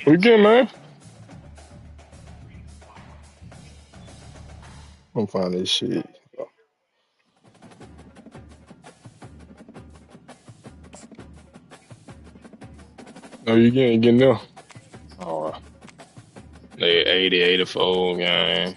We good, man. I'm find this shit. Oh, you getting there? Oh, they 80, 84, gang.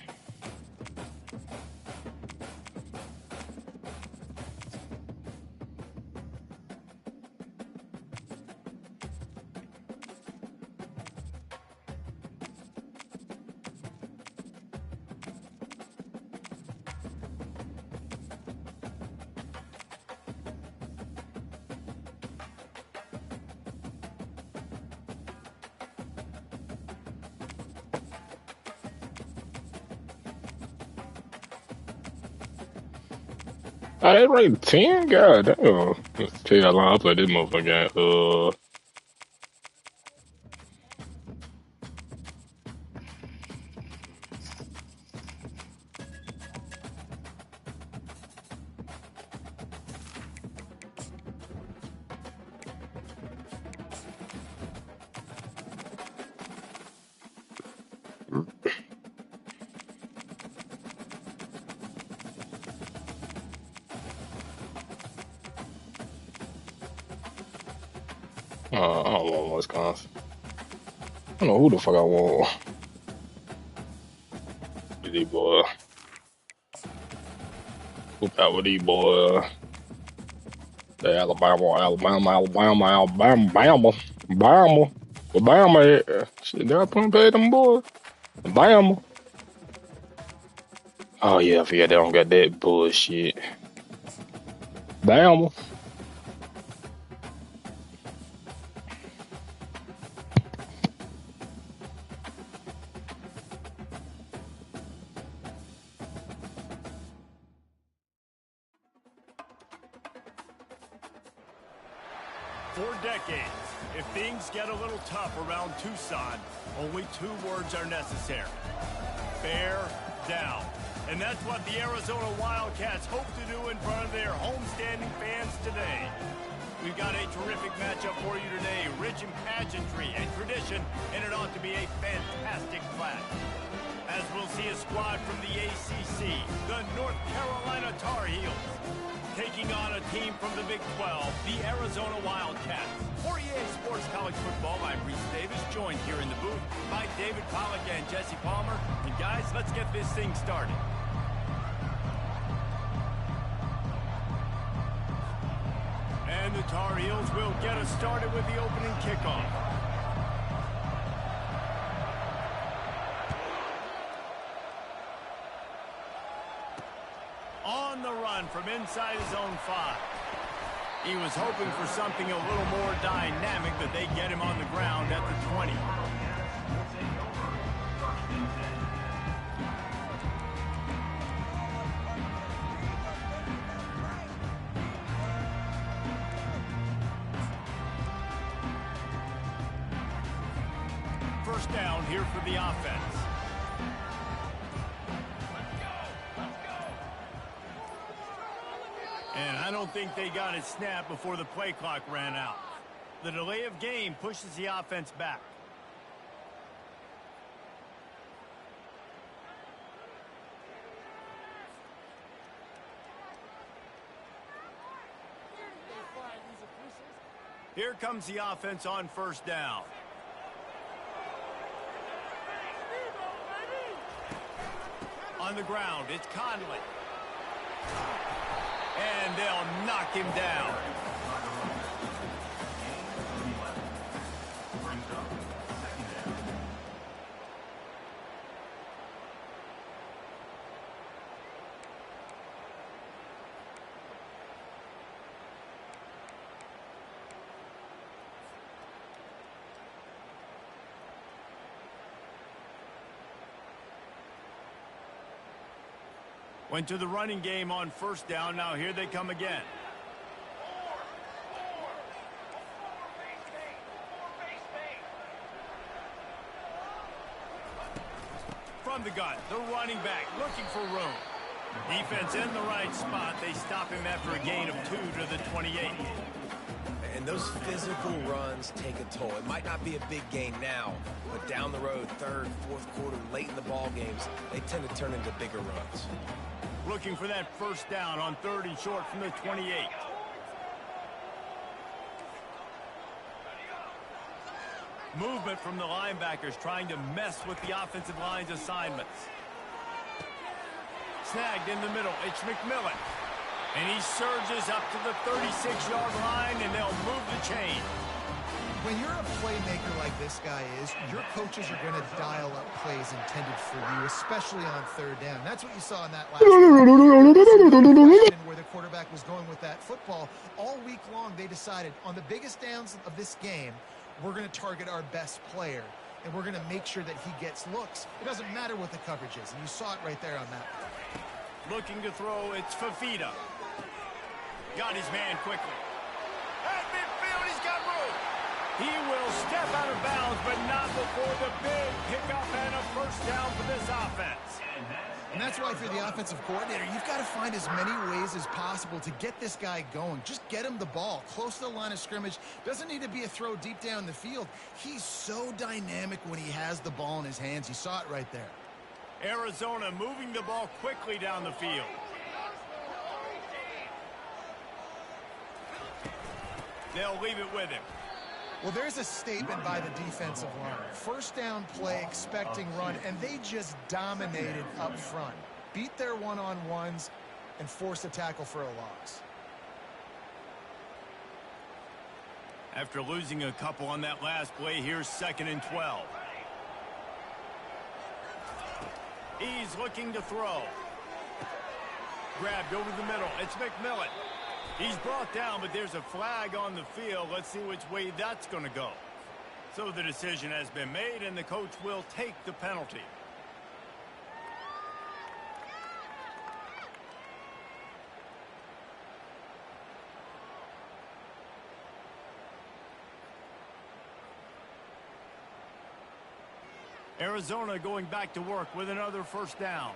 Oh, they rated 10? God damn. Tell you how long I played this motherfucker. I don't want Wisconsin. I don't know who the fuck I want. These boy. Whoop out with these boy. The Alabama. Bama. Well, Bama, shit, they put pay them boys. Bama. Oh, yeah, I forgot they don't got that bullshit. Bama. For decades, if things get a little tough around Tucson, only two words are necessary. Bear down. And that's what the Arizona Wildcats hope to do in front of their homestanding fans today. We've got a terrific matchup for you today, rich in pageantry and tradition, and it ought to be a fantastic clash. As we'll see a squad from the ACC, the North Carolina Tar Heels, taking on a team from the Big 12, the Arizona Wildcats. For EA Sports College Football, I'm Reese Davis, joined here in the booth by David Pollack and Jesse Palmer. And guys, let's get this thing started. And the Tar Heels will get us started with the opening kickoff. On the run from inside his own 5. He was hoping for something a little more dynamic, but they get him on the ground at the 20. First down here for the offense. And I don't think they got it snapped before the play clock ran out. The delay of game pushes the offense back. Here comes the offense on first down. On the ground, it's Conley. And they'll knock him down. Went to the running game on first down. Now here they come again. From the gun, the running back looking for room. Defense in the right spot. They stop him after a gain of 2 to the 28. And those physical runs take a toll. It might not be a big gain now, but down the road, third, fourth quarter, late in the ball games, they tend to turn into bigger runs. Looking for that first down on 3rd and short from the 28. Movement from the linebackers trying to mess with the offensive line's assignments. Snagged in the middle. It's McMillan. And he surges up to the 36-yard line, and they'll move the chain. When you're a playmaker like this guy is, your coaches are going to dial up plays intended for you, especially on 3rd down. That's what you saw in that last where the quarterback was going with that football. All week long, they decided on the biggest downs of this game, we're going to target our best player, and we're going to make sure that he gets looks. It doesn't matter what the coverage is, and you saw it right there on that play. Looking to throw, it's Fafita. Got his man quickly. At midfield, he's got room. He will step out of bounds, but not before the big pickup and a first down for this offense. And that's why, if you're the offensive coordinator, you've got to find as many ways as possible to get this guy going. Just get him the ball close to the line of scrimmage. Doesn't need to be a throw deep down the field. He's so dynamic when he has the ball in his hands. You saw it right there. Arizona moving the ball quickly down the field. They'll leave it with him. Well, there's a statement by the defensive line. First down play, expecting run, and they just dominated up front. Beat their one-on-ones and forced a tackle for a loss. After losing a couple on that last play, here's 2nd and 12. He's looking to throw. Grabbed over the middle. It's McMillan. He's brought down, but there's a flag on the field. Let's see which way that's going to go. So the decision has been made, and the coach will take the penalty. Arizona going back to work with another first down.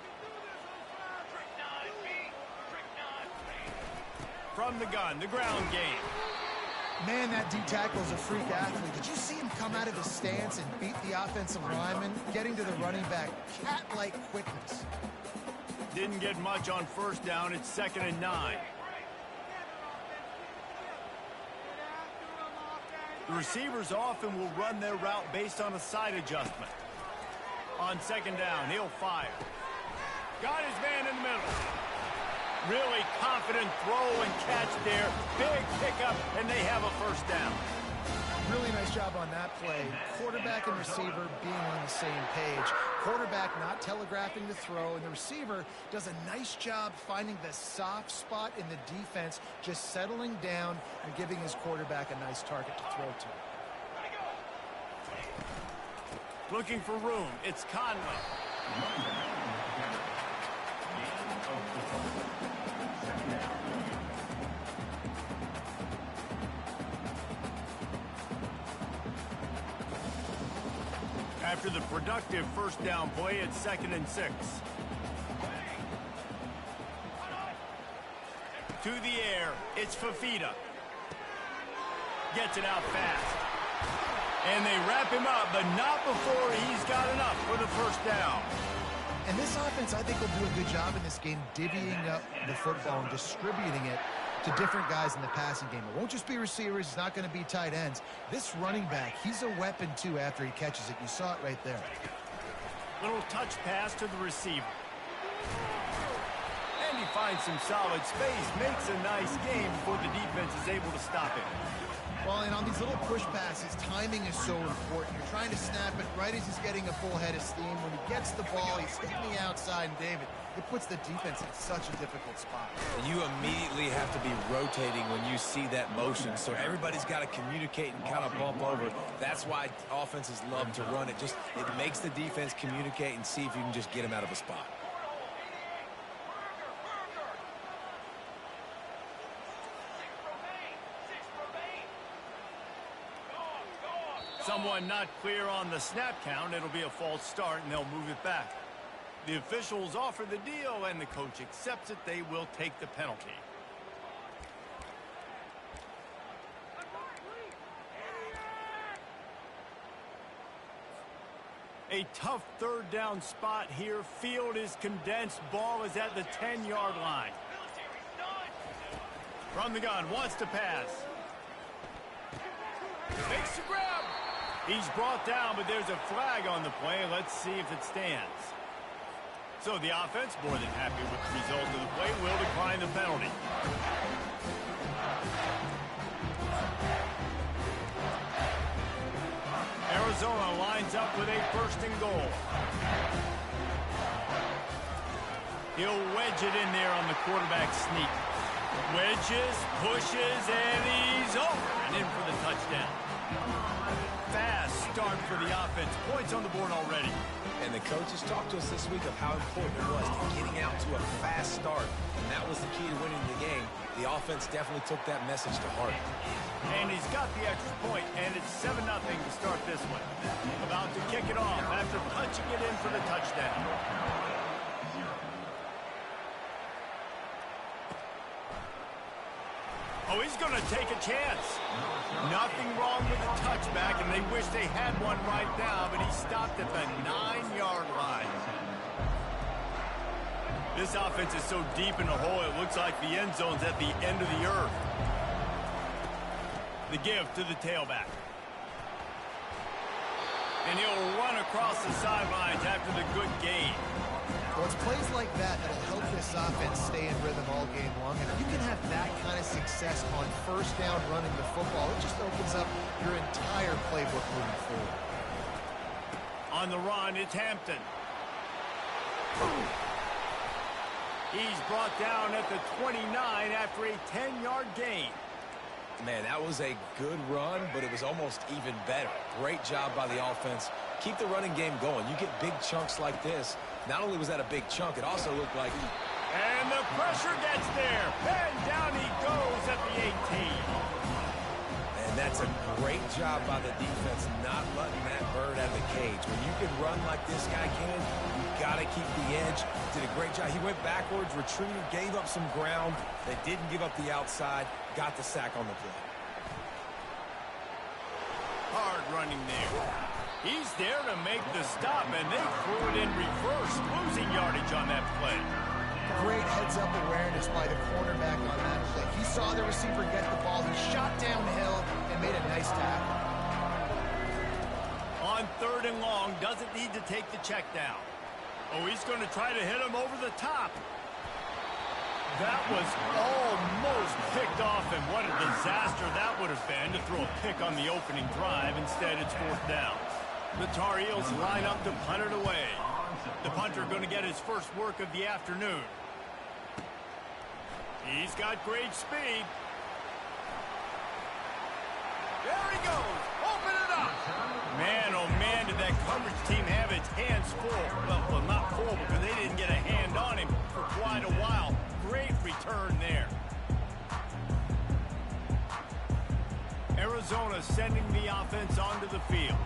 From the gun, the ground game. Man, that D-tackle's a freak athlete. Did you see him come out of his stance and beat the offensive lineman, getting to the running back? Cat-like quickness. Didn't get much on first down. It's 2nd and 9. The receivers often will run their route based on a side adjustment. On 2nd down, he'll fire. Got his man in the middle. Really confident throw and catch there. Big pickup, and they have a first down. Really nice job on that play. Quarterback and receiver being on the same page. Quarterback not telegraphing the throw, and the receiver does a nice job finding the soft spot in the defense, just settling down and giving his quarterback a nice target to throw to. Looking for room. It's Conley. After the productive first down play, it's 2nd and 6. To the air, it's Fafita. Gets it out fast. And they wrap him up, but not before he's got enough for the first down. And this offense, I think, will do a good job in this game divvying up the football and distributing it to different guys in the passing game. It won't just be receivers. It's not going to be tight ends. This running back, he's a weapon, too, after he catches it. You saw it right there. Little touch pass to the receiver. And he finds some solid space. Makes a nice game before the defense is able to stop him. Well, and on these little push passes, timing is so important. You're trying to snap it right as he's getting a full head of steam. When he gets the ball, he's hitting the outside, and David, it puts the defense in such a difficult spot. You immediately have to be rotating when you see that motion, so everybody's got to communicate and kind of bump over. That's why offenses love to run it. Just it makes the defense communicate and see if you can just get him out of a spot. Someone not clear on the snap count. It'll be a false start, and they'll move it back. The officials offer the deal, and the coach accepts it. They will take the penalty. A tough third down spot here. Field is condensed. Ball is at the 10-yard line. From the gun, wants to pass. Makes the grab. He's brought down, but there's a flag on the play. Let's see if it stands. So the offense, more than happy with the result of the play, will decline the penalty. Arizona lines up with a 1st and goal. He'll wedge it in there on the quarterback sneak. Wedges, pushes, and he's over and in for the touchdown. Fast start for the offense. Points on the board already. And the coaches talked to us this week of how important it was to getting out to a fast start. And that was the key to winning the game. The offense definitely took that message to heart. And he's got the extra point, and it's 7-0 to start this one. About to kick it off after punching it in for the touchdown. Oh, he's going to take a chance. Nothing wrong with the touchback, and they wish they had one right now, but he stopped at the 9-yard line. This offense is so deep in the hole, it looks like the end zone's at the end of the earth. The give to the tailback. And he'll run across the sidelines after the good gain. Well, it's plays like that that'll help this offense stay in rhythm all game long. And if you can have that kind of success on 1st down running the football, it just opens up your entire playbook moving forward. On the run, it's Hampton. He's brought down at the 29 after a 10-yard gain. Man, that was a good run, but it was almost even better. Great job by the offense. Keep the running game going. You get big chunks like this. Not only was that a big chunk, it also looked like... And the pressure gets there. And down he goes at the 18. And that's a great job by the defense, not letting that bird out of the cage. When you can run like this guy can, you got to keep the edge. Did a great job. He went backwards, retreated, gave up some ground. They didn't give up the outside. Got the sack on the play. Hard running there. He's there to make the stop, and they threw it in reverse, losing yardage on that play. Great heads-up awareness by the cornerback on that play. He saw the receiver get the ball. He shot downhill and made a nice tackle. On 3rd and long, doesn't need to take the check down. Oh, he's going to try to hit him over the top. That was almost picked off, and what a disaster that would have been to throw a pick on the opening drive. Instead, it's 4th down. The Tar Heels line up to punt it away. The punter going to get his first work of the afternoon. He's got great speed. There he goes. Open it up. Man, oh man, did that coverage team have its hands full. Well, not full because they didn't get a hand on him for quite a while. Great return there. Arizona sending the offense onto the field.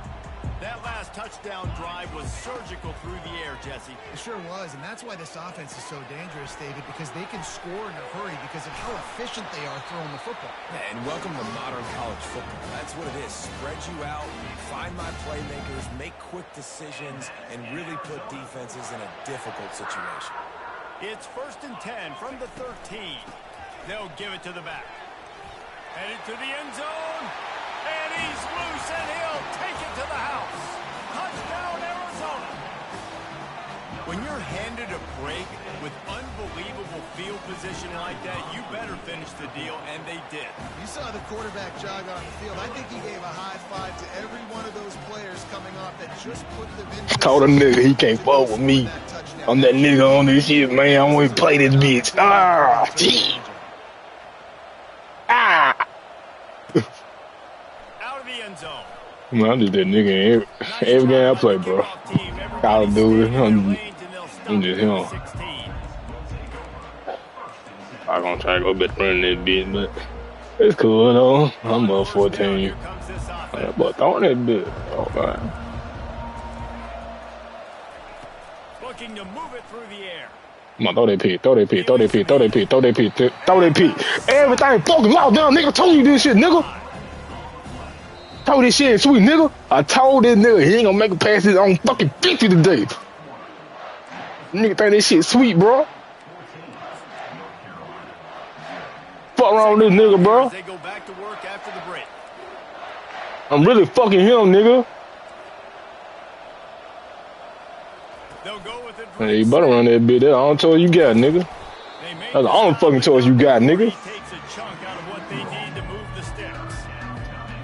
That last touchdown drive was surgical through the air, Jesse. It sure was, and that's why this offense is so dangerous, David, because they can score in a hurry because of how efficient they are throwing the football. And welcome to modern college football. That's what it is. Spread you out, find my playmakers, make quick decisions, and really put defenses in a difficult situation. It's 1st and 10 from the 13. They'll give it to the back. Headed to the end zone. And he's loose, and he'll take it to the house. Touchdown, Arizona. When you're handed a break with unbelievable field position like that, you better finish the deal, and they did. You saw the quarterback jog on the field. I think he gave a high five to every one of those players coming off that just put them in. I told a nigga he can't fuck with me. I'm that nigga on this shit, man. I'm gonna play this bitch. Ah, gee. Ah. Zone. Man, I'm just that nigga in every game I play, bro. Call of Duty. I'm just him. I'm gonna try to go back running that bitch, but it's cool though. I'm up 14. But throwing that bitch. Oh man. Looking to move it through the air. Come on, throw that pick, throw that pick, throw that pick, throw that pick, throw that pick, throw that pick. Everything fucking locked down, nigga. Told you this shit, nigga. Told this shit sweet, nigga. I told this nigga he ain't gonna make it past his own fucking 50 today. Nigga think this shit sweet, bro. Fuck around with this nigga, bro. They go back to work after the break. I'm really fucking him, nigga. They'll go with it. Hey, you better run that bitch. That's the only choice you got, nigga. That's the only fucking choice you got, nigga. Takes a chunk out of what they need to move the sticks.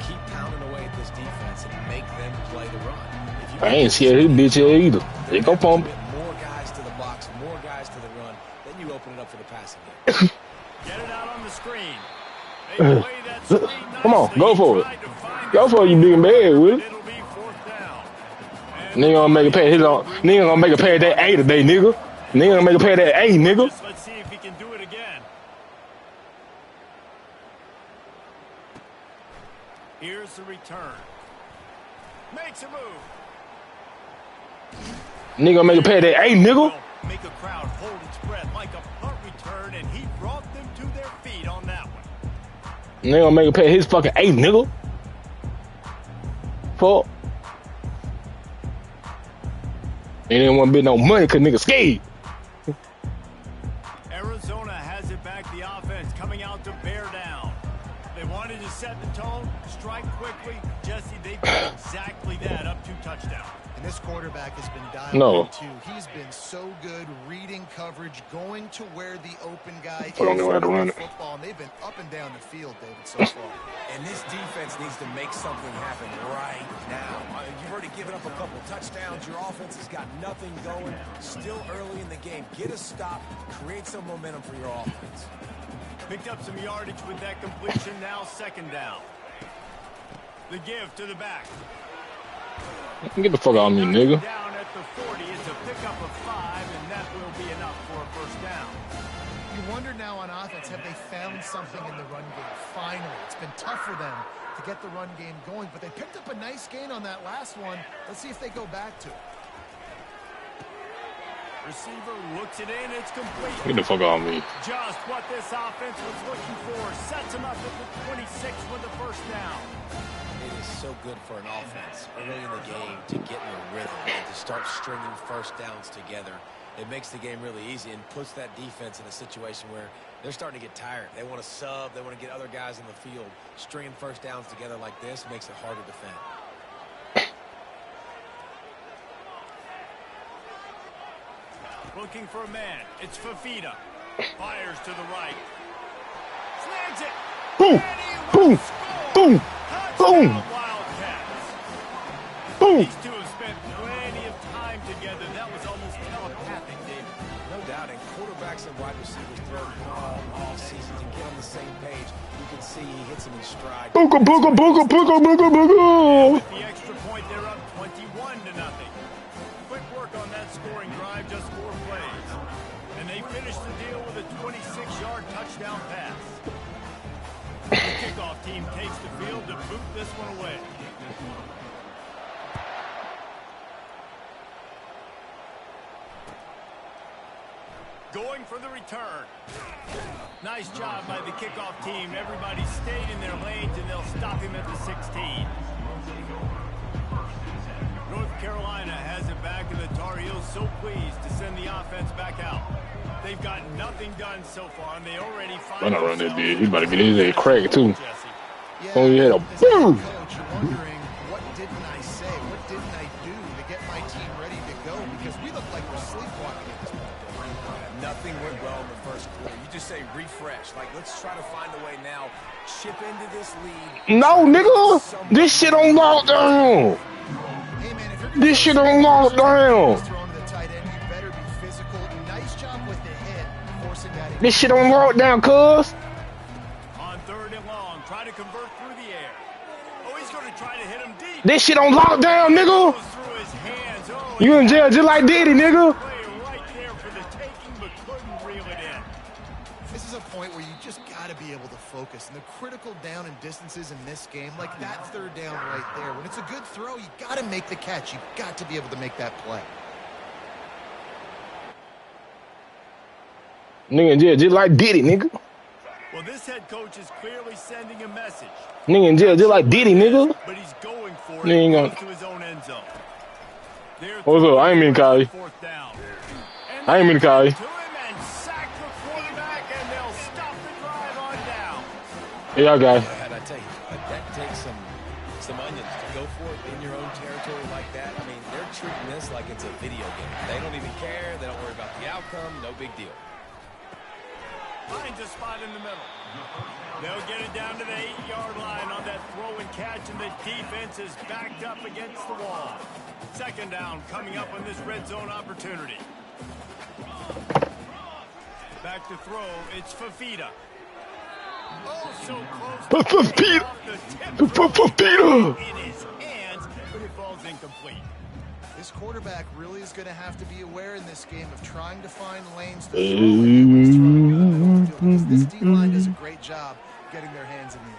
Keep pounding away at this defense and make them play the run. If you I ain't scared his bitch head either. They go pump. more guys to the box, more guys to the run, then you open it up for the passing game. Get it out on the screen. They play that screen Come on, nicely. go for it. Tried to find Go for it, you big and bad, Will. It'll be fourth down. Nigga gonna make it pay his own. Nigga gonna make it pay that A today, nigga. Nigga gonna make it pay that A, nigga. Let's see if he can do it again. Here's the return. Makes a move. Nigga gonna make it pay that A, nigga. Make a crowd hold its breath like a punt return, and he brought them to their feet on that one. Nigga gonna make it pay his fucking A, nigga. Fuck. Ain't even want to bet no money cause nigga scared. Arizona has it back. The offense coming out to bear down. They wanted to set the tone, strike quickly. Jesse, they did exactly that, up 2 touchdowns. And this quarterback has been dialed No. too. He's been so good reading coverage, going to where the open guy is. I don't know how to run it. Football, and they've been up and down the field, David, so far. And this defense needs to make something happen right now. You've already given up a couple touchdowns. Your offense has got nothing going. Still early in the game. Get a stop. Create some momentum for your offense. Picked up some yardage with that completion. Now 2nd down. The give to the back. Get the fuck out of me, nigga. Down at the 40. It's a pickup of 5, and that will be enough for a first down. You wonder now on offense, have they found something in the run game? Finally, it's been tough for them to get the run game going, but they picked up a nice gain on that last one. Let's see if they go back to it. Receiver looks it in. It's complete. Get the fuck out of me. Just what this offense was looking for. Sets him up at the 26 with the first down. It is so good for an offense early in the game to get in a rhythm and to start stringing first downs together. It makes the game really easy and puts that defense in a situation where they're starting to get tired. They want to sub. They want to get other guys in the field. Stringing first downs together like this makes it hard to defend. Looking for a man. It's Fafita. Fires to the right. Snags it. Boom, boom, boom, boom, Wildcats. boom. These two have spent plenty of time together. That was almost telepathic, David. No doubt, and quarterbacks and wide receivers throw the ball all season to get on the same page. You can see he hits them in stride. Booga, booga, booga, booga, booga, booga. With the extra point, they're up 21-0. Quick work on that scoring drive, just 4 plays. And they finish the deal with a 26-yard touchdown pass. The kickoff team takes the field to boot this one away. Going for the return. Nice job by the kickoff team. Everybody stayed in their lanes, and they'll stop him at the 16. North Carolina has it back, and the Tar Heels so pleased to send the offense back out. They've got nothing done so far, and they already find I'm not running that themselves bitch. He about to get his head cracked, too. Jesse. Oh, you had a as boom. head coach, you're wondering, what didn't I say? What didn't I do to get my team ready to go? Because we look like we're sleepwalking at this point. Nothing went well in the first quarter. You just say refresh. Like, let's try to find a way now. Chip into this lead. No, nigga. This shit on lockdown. Hey, man, if you're This shit on lockdown. throwing to the tight end, you better be physical. Nice job with the hit, forcing that in. This shit on lockdown, cuz. On 3rd and long, try to convert through the air. Oh, he's going to try to hit him deep. This shit on lockdown, nigga. Goes through his hands. Oh, You in jail just like Diddy, nigga. play right there for the taking, but couldn't reel it in. This is a point where you just got to be able to focus. And the critical down and distances in this game, like that 3rd down right there, when it's a good throw, you got to make the catch. You've got to be able to make that play. Nigga in jail just like Diddy, nigga. Well, this This head coach is clearly sending a message. Nigga in jail just like Diddy, nigga. But he's going for it Nigga. close to his own end zone. What's up? I ain't mean to call you. I ain't mean to call you. Hey, y'all guys. And I tell you, that takes some onions to go for it in your own territory like that. I mean, they're treating this like it's a video game. They don't even care. They don't worry about the outcome. No big deal. Finds a spot in the middle. They'll get it down to the 8-yard line on that throw and catch, and the defense is backed up against the wall. Second down coming up on this red zone opportunity. Back to throw. It's Fafita. Oh, so close. Fafita. In his hands, but it falls incomplete. This quarterback really is going to have to be aware in this game of trying to find lanes to throw because this D-line does a great job getting their hands in the air.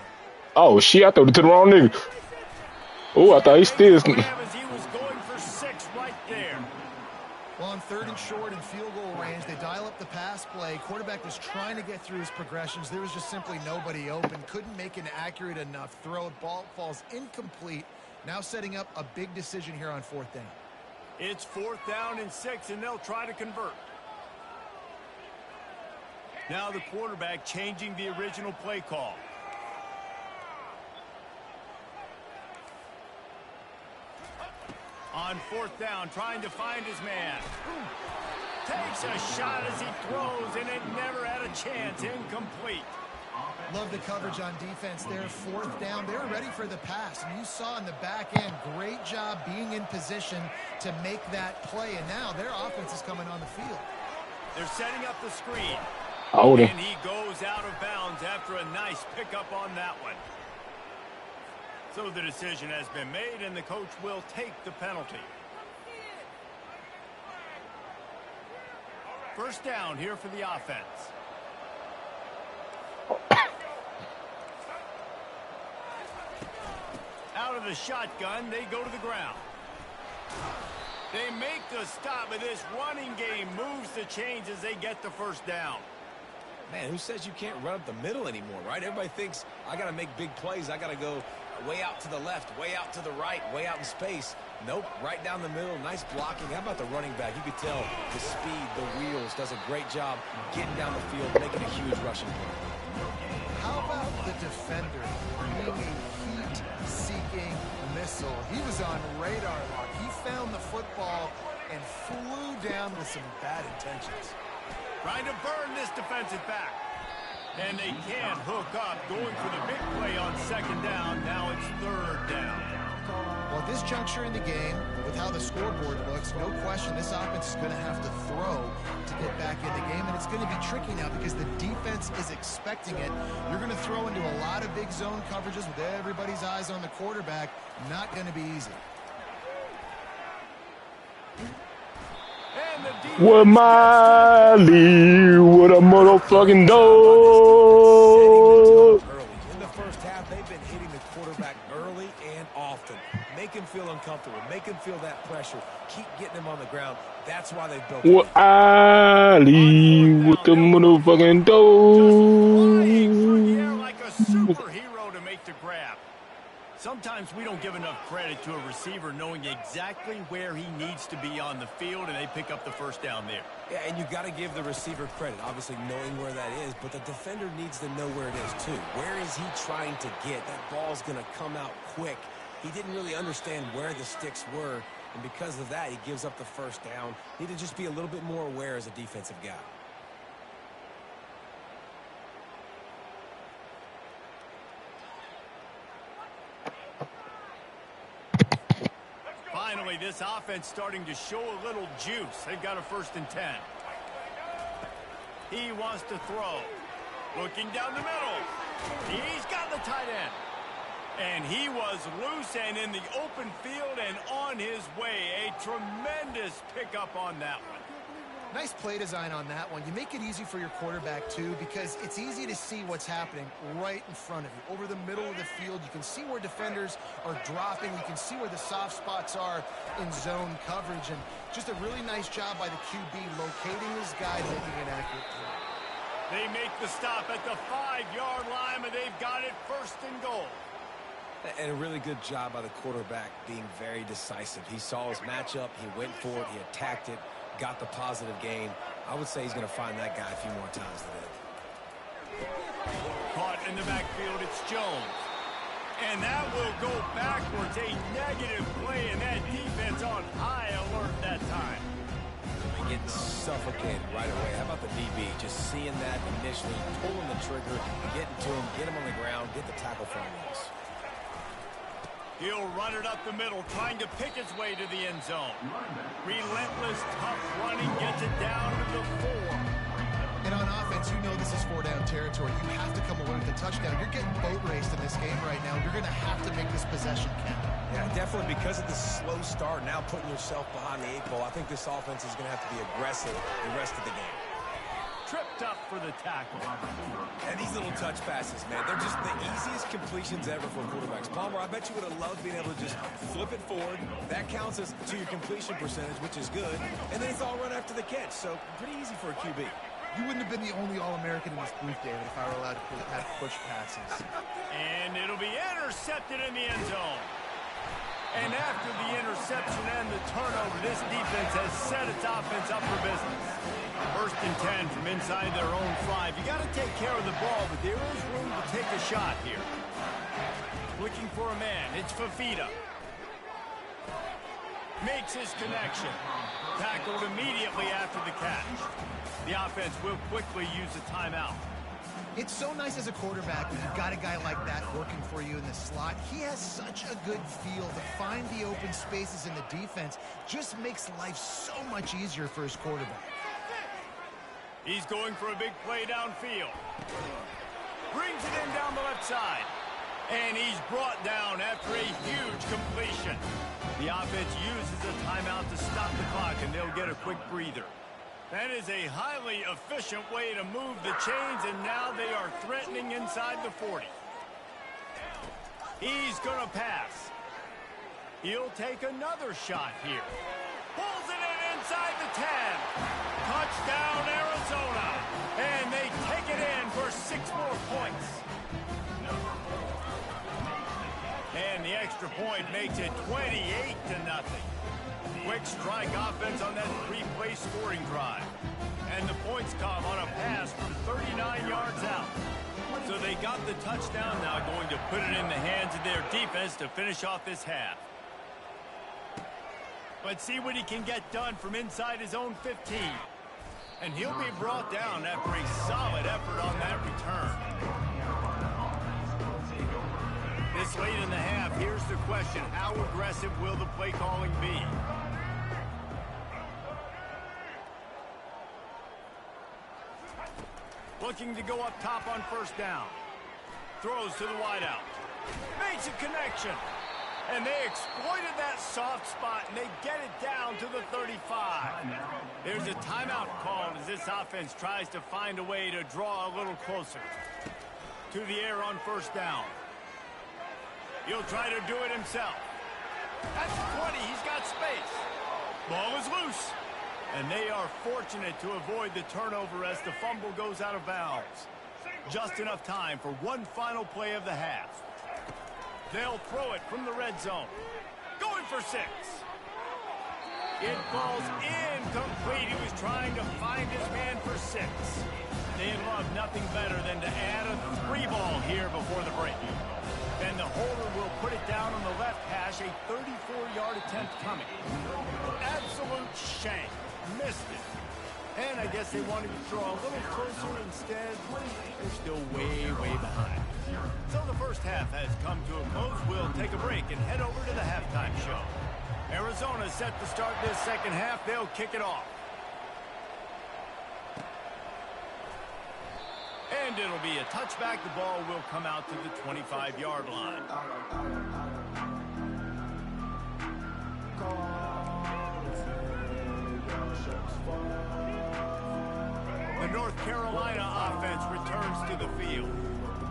Oh, shit. I threw it to the wrong nigga. Oh, I thought he still. He was going for 6 right there. Well, on 3rd and short and field goal range, they dial up the pass play. Quarterback was trying to get through his progressions. There was just simply nobody open. Couldn't make an accurate enough throw. Ball falls incomplete. Now setting up a big decision here on 4th down. It's 4th down and 6, and they'll try to convert. Now the quarterback changing the original play call. On 4th down, trying to find his man. Takes a shot as he throws, and it never had a chance. Incomplete. Love the coverage on defense there. 4th down. They were ready for the pass. And you saw in the back end, great job being in position to make that play. And now their offense is coming on the field. They're setting up the screen. Hold him. And he goes out of bounds after a nice pickup on that one. So the decision has been made, and the coach will take the penalty. First down here for the offense. Out of the shotgun, they go to the ground. They make the stop, but this running game moves the chains as they get the first down. Man, who says you can't run up the middle anymore, right? Everybody thinks, I got to make big plays. I got to go way out to the left, way out to the right, way out in space. Nope, right down the middle. Nice blocking. How about the running back? You could tell the speed, the wheels, does a great job getting down the field, making a huge rushing play. How about the defender being a heat-seeking missile? He was on radar lock. He found the football and flew down with some bad intentions. Trying to burn this defensive back. And they can't hook up, going for the big play on 2nd down. Now it's 3rd down. Well, at this juncture in the game, with how the scoreboard looks, no question this offense is going to have to throw to get back in the game. And it's going to be tricky now because the defense is expecting it. You're going to throw into a lot of big zone coverages with everybody's eyes on the quarterback. Not going to be easy. What Miley, what a motherfucking dog. In the first half, they've been hitting the quarterback early and often. Make him feel uncomfortable. Make him feel that pressure. Keep getting him on the ground. That's why they've built What Ali, what the motherfucking dog. Like a superhero to make the grab. Sometimes we don't give enough credit to a receiver knowing exactly where he needs to be on the field, and they pick up the first down there. Yeah, and you got to give the receiver credit, obviously knowing where that is, but the defender needs to know where it is too. Where is he trying to get? That ball's going to come out quick. He didn't really understand where the sticks were, and because of that, he gives up the first down. Need to just be a little bit more aware as a defensive guy. Finally, this offense starting to show a little juice. They've got a 1st and 10. He wants to throw. Looking down the middle. He's got the tight end. And he was loose and in the open field and on his way. A tremendous pickup on that one. Nice play design on that one. You make it easy for your quarterback, too, because it's easy to see what's happening right in front of you. Over the middle of the field, you can see where defenders are dropping. You can see where the soft spots are in zone coverage. And just a really nice job by the QB locating his guy, making an accurate throw. They make the stop at the 5-yard line, but they've got it first and goal. And a really good job by the quarterback being very decisive. He saw his matchup, he went for it, he attacked it, got the positive gain. I would say he's going to find that guy a few more times today. Caught in the backfield, it's Jones. And that will go backwards, a negative play, and that defense on high alert that time. Getting suffocated right away. How about the DB? Just seeing that initially, pulling the trigger, getting to him, get him on the ground, get the tackle for a loss. He'll run it up the middle, trying to pick his way to the end zone. Relentless, tough running, gets it down to the 4. And on offense, you know this is 4-down territory. You have to come away with a touchdown. You're getting boat raced in this game right now. You're going to have to make this possession count. Yeah, definitely because of the slow start, now putting yourself behind the 8 ball, I think this offense is going to have to be aggressive the rest of the game. Tripped up for the tackle. And these little touch passes, man, they're just the easiest completions ever for quarterbacks. Palmer, I bet you would have loved being able to just flip it forward. That counts as to your completion percentage, which is good. And then it's all run after the catch, so pretty easy for a QB. You wouldn't have been the only All-American in this booth, David, if I were allowed to push passes. And it'll be intercepted in the end zone. And after the interception and the turnover, this defense has set its offense up for business. First and 10 from inside their own 5. You got to take care of the ball, but there is room to take a shot here. Looking for a man. It's Fafita. Makes his connection. Tackled immediately after the catch. The offense will quickly use a timeout. It's so nice as a quarterback when you've got a guy like that working for you in the slot. He has such a good feel to find the open spaces in the defense. Just makes life so much easier for his quarterback. He's going for a big play downfield. Brings it in down the left side. And he's brought down after a huge completion. The offense uses a timeout to stop the clock, and they'll get a quick breather. That is a highly efficient way to move the chains, and now they are threatening inside the 40. He's going to pass. He'll take another shot here. Pulls it in inside the 10. Touchdown, Arizona. And they take it in for 6 more points. And the extra point makes it 28-0. Quick strike offense on that 3-play scoring drive. And the points come on a pass from 39 yards out. So they got the touchdown, now going to put it in the hands of their defense to finish off this half. Let's see what he can get done from inside his own 15. And he'll be brought down after a solid effort on that return. This late in the half, here's the question. How aggressive will the play calling be? Looking to go up top on first down. Throws to the wideout. Makes a connection. And they exploited that soft spot, and they get it down to the 35. There's a timeout called as this offense tries to find a way to draw a little closer. To the air on first down. He'll try to do it himself. That's 20. He's got space. Ball is loose. And they are fortunate to avoid the turnover as the fumble goes out of bounds. Just enough time for one final play of the half. They'll throw it from the red zone. Going for 6. It falls incomplete. He was trying to find his man for 6. They'd love nothing better than to add a 3 ball here before the break. Then the holder will put it down on the left hash, a 34-yard attempt coming. Absolute shame. Missed it. And I guess they wanted to draw a little closer. Instead, they're still way, way behind. So the first half has come to a close. We'll take a break and head over to the halftime show. Arizona set to start this second half. They'll kick it off. And it'll be a touchback. The ball will come out to the 25-yard line. The North Carolina offense returns to the field.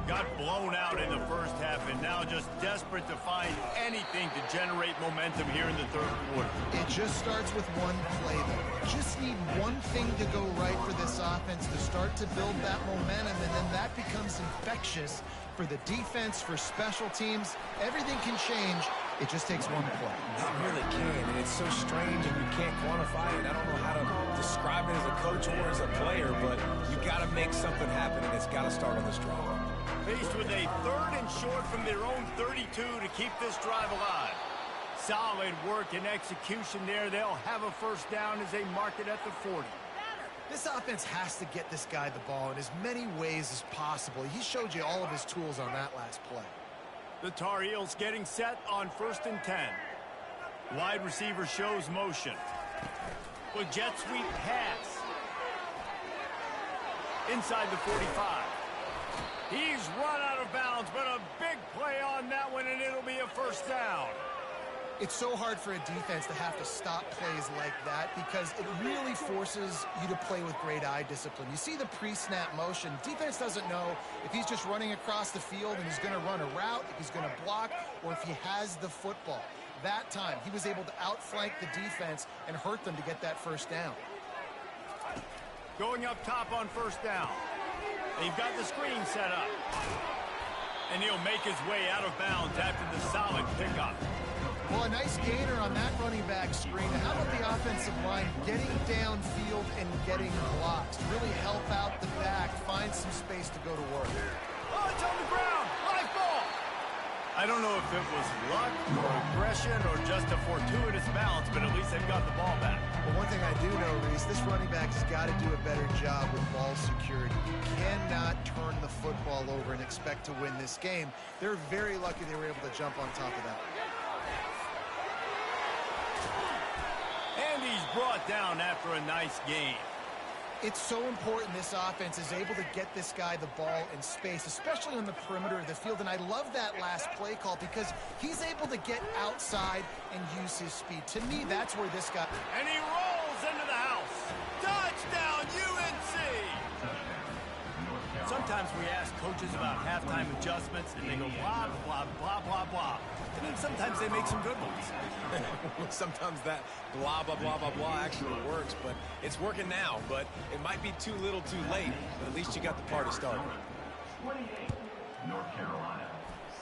Got blown out in the first half and now just desperate to find anything to generate momentum here in the third quarter. It just starts with one play, though. Just need one one thing to go right for this offense to start to build that momentum, and then that becomes infectious for the defense, for special teams. Everything can change. It just takes one play. It really can, and it's so strange, and you can't quantify it. I don't know how to describe it as a coach or as a player, but you got to make something happen, and it's got to start on this drive. Faced with a 3rd and short from their own 32 to keep this drive alive. Solid work and execution there. They'll have a first down as they mark it at the 40. This offense has to get this guy the ball in as many ways as possible. He showed you all of his tools on that last play. The Tar Heels getting set on 1st and 10. Wide receiver shows motion. With jet sweep pass. Inside the 45. He's run out of bounds, but a big play on that one, and it'll be a first down. It's so hard for a defense to have to stop plays like that because it really forces you to play with great eye discipline. You see the pre-snap motion. Defense doesn't know if he's just running across the field and he's going to run a route, if he's going to block, or if he has the football. That time, he was able to outflank the defense and hurt them to get that first down. Going up top on first down. They've got the screen set up. And he'll make his way out of bounds after the solid pickup. Well, a nice gainer on that running back screen. How about the offensive line getting downfield and getting blocks? Really help out the back, find some space to go to work. Oh, it's on the ground. Live ball. I don't know if it was luck or aggression or just a fortuitous bounce, but at least they've got the ball back. Well, one thing I do know, Reese, this running back has got to do a better job with ball security. You cannot turn the football over and expect to win this game. They're very lucky they were able to jump on top of that. And he's brought down after a nice game. It's so important this offense is able to get this guy the ball in space, especially on the perimeter of the field. And I love that last play call because he's able to get outside and use his speed. To me, that's where this guy... And he rolls into the house. Touchdown, UNC! Sometimes we ask coaches about halftime adjustments, and they go blah, blah, blah, blah, blah. And then sometimes they make some good ones. Sometimes that blah, blah, blah, blah, blah actually works, but it's working now. But it might be too little too late, but at least you got the party started. 28, North Carolina,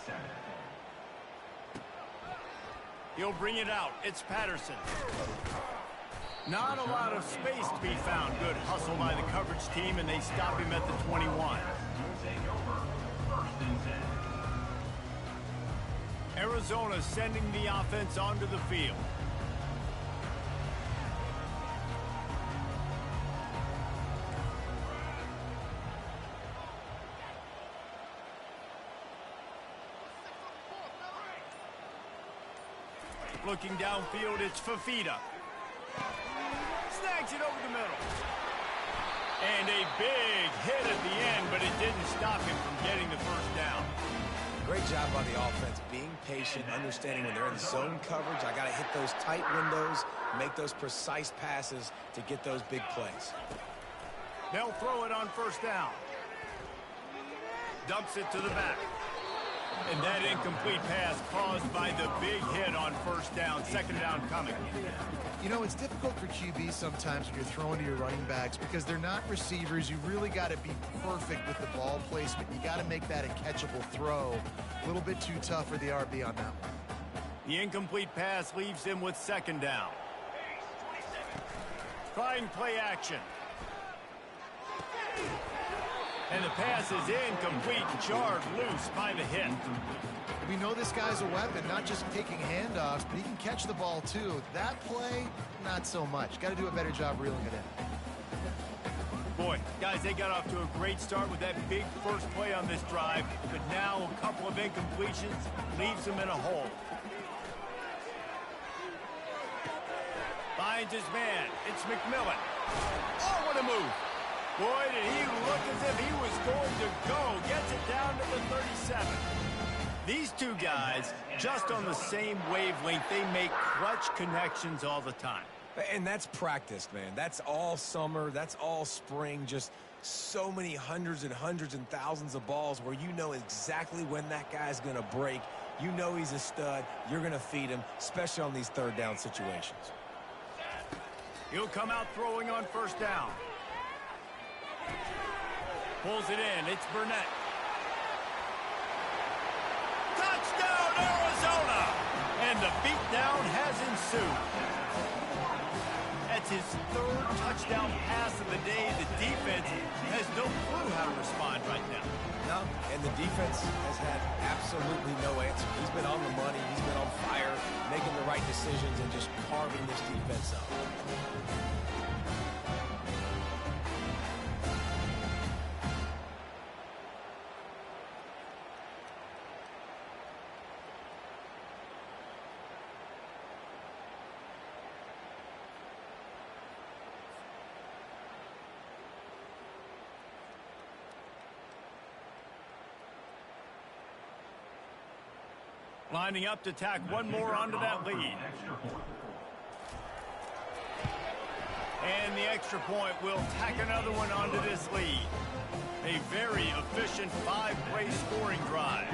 7. He'll bring it out. It's Patterson. Not a lot of space to be found. Good hustle by the coverage team, and they stop him at the 21. Take over, 1st and 10. Arizona sending the offense onto the field. Looking downfield, it's Fafita. Snags it over the middle. And a big hit at the end, but it didn't stop him from getting the first down. Great job by the offense, being patient, understanding when they're in zone coverage, I got to hit those tight windows, make those precise passes to get those big plays. They'll throw it on first down. Dumps it to the back. And that incomplete pass caused by the big hit on first down. Second down coming. You know, it's difficult for QBs sometimes when you're throwing to your running backs because they're not receivers. You really got to be perfect with the ball placement. You got to make that a catchable throw. A little bit too tough for the RB on that one. The incomplete pass leaves him with second down. Trying play action. And the pass is incomplete, jarred loose by the hit. We know this guy's a weapon, not just taking handoffs, but he can catch the ball too. That play, not so much. Got to do a better job reeling it in. Boy, guys, they got off to a great start with that big first play on this drive, but now a couple of incompletions leaves them in a hole. Finds his man. It's McMillan. Oh, what a move. Boy, did he look as if he was going to go. Gets it down to the 37. These two guys, just on the same wavelength, they make clutch connections all the time. And that's practiced, man. That's all summer. That's all spring. Just so many hundreds and hundreds and thousands of balls where you know exactly when that guy's going to break. You know he's a stud. You're going to feed him, especially on these third down situations. He'll come out throwing on first down. Pulls it in. It's Burnett. Touchdown, Arizona! And the beatdown has ensued. That's his third touchdown pass of the day. The defense has no clue how to respond right now. No, and the defense has had absolutely no answer. He's been on the money. He's been on fire, making the right decisions and just carving this defense up. Lining up to tack one more onto that lead. And the extra point will tack another one onto this lead. A very efficient 5-play scoring drive.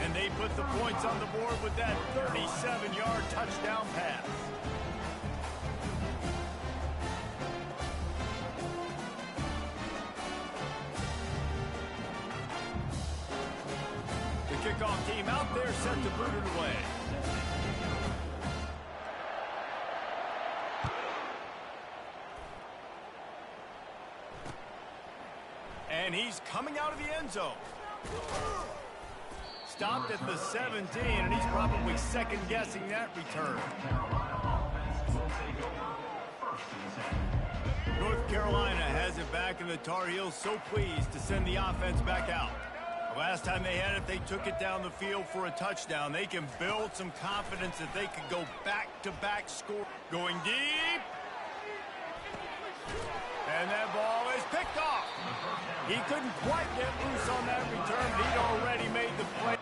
And they put the points on the board with that 37-yard touchdown pass. Kickoff team out there set to boot it away. And he's coming out of the end zone. Stopped at the 17, and he's probably second-guessing that return. North Carolina has it back, and the Tar Heels so pleased to send the offense back out. Last time they had it, they took it down the field for a touchdown. They can build some confidence that they could go back-to-back score. Going deep. And that ball is picked off. He couldn't quite get loose on that return, but he'd already made the play.